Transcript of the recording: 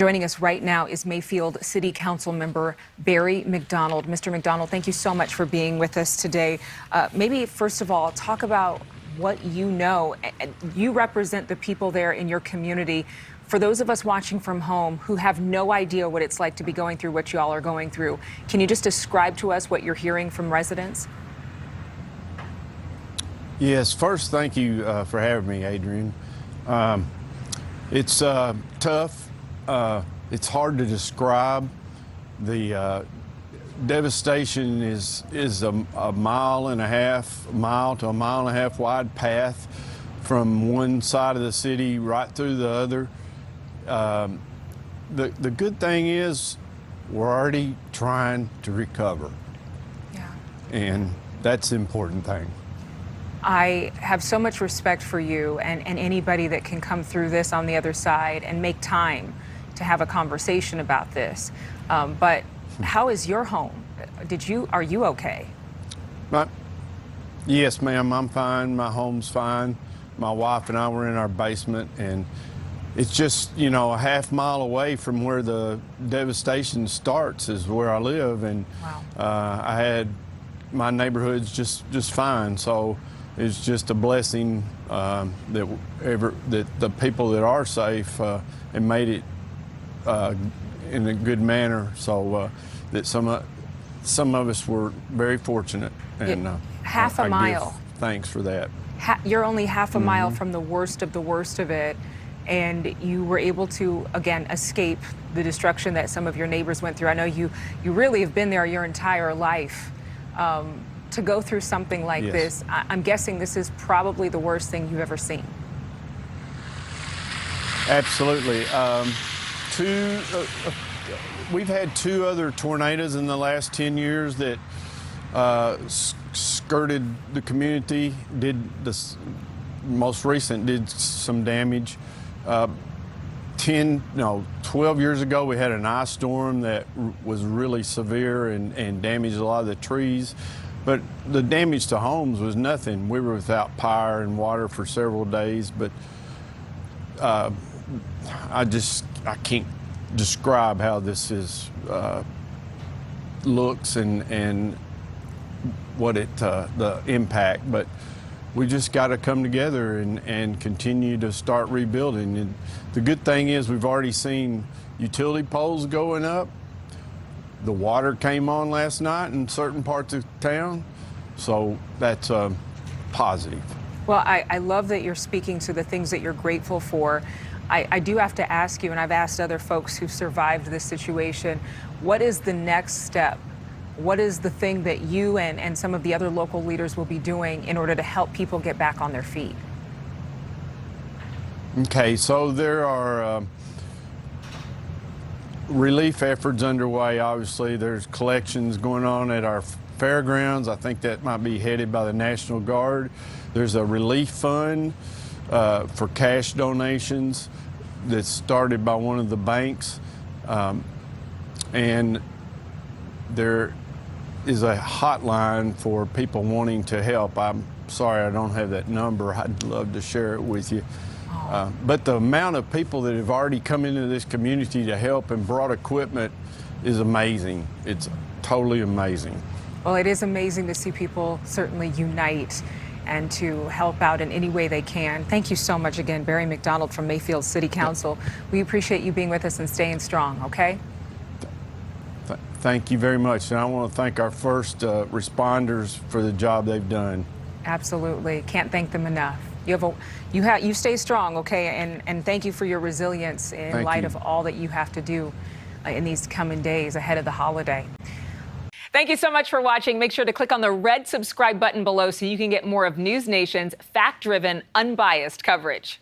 Joining us right now is Mayfield City Council member Barry McDonald. Mr. McDonald, thank you so much for being with us today. Maybe first of all, talk about what you know. You represent the people there in your community. For those of us watching from home who have no idea what it's like to be going through what you all are going through, can you just describe to us what you're hearing from residents? Yes, first, thank you for having me, Adrian. It's tough. It's hard to describe. The devastation is a mile to a mile and a half wide path from one side of the city right through the other. The good thing is we're already trying to recover. Yeah. And that's the important thing. I have so much respect for you and anybody that can come through this on the other side and make time to have a conversation about this. But how is your home? Are you okay? Yes, ma'am, I'm fine. My home's fine. My wife and I were in our basement, and it's just, a half mile away from where the devastation starts is where I live. And wow. My neighborhood's just fine. So it's just a blessing that the people that are safe and made it in a good manner. So that some of us were very fortunate, and half a mile. Give thanks for that. You're only half a mile from the worst of it, and you were able to again escape the destruction that some of your neighbors went through. I know you really have been there your entire life. To go through something like this, I'm guessing this is probably the worst thing you've ever seen. Absolutely. We've had two other tornadoes in the last 10 years that skirted the community. Most recent did some damage. 12 years ago, we had an ice storm that was really severe and damaged a lot of the trees. But the damage to homes was nothing. We were without power and water for several days, but I can't describe how this looks and what the impact. But we just got to come together and continue to start rebuilding. And the good thing is we've already seen utility poles going up. The water came on last night in certain parts of town, so that's positive. Well, I love that you're speaking to the things that you're grateful for. I do have to ask you, and I've asked other folks who survived this situation, what is the next step? What is the thing that you and some of the other local leaders will be doing in order to help people get back on their feet? Okay, so there are relief efforts underway. Obviously, there's collections going on at our fairgrounds. I think that might be headed by the National Guard. There's a relief fund for cash donations that's started by one of the banks. And there is a hotline for people wanting to help. I'm sorry I don't have that number. I'd love to share it with you. But the amount of people that have already come into this community to help and brought equipment is amazing. It's totally amazing. Well, it is amazing to see people certainly unite and to help out in any way they can. Thank you so much again, Barry McDonald from Mayfield City Council. We appreciate you being with us and staying strong, okay? Thank you very much. And I want to thank our first responders for the job they've done. Absolutely. Can't thank them enough. You stay strong, okay? And thank you for your resilience in light of all that you have to do in these coming days ahead of the holiday. Thank you so much for watching. Make sure to click on the red subscribe button below so you can get more of News Nation's fact-driven, unbiased coverage.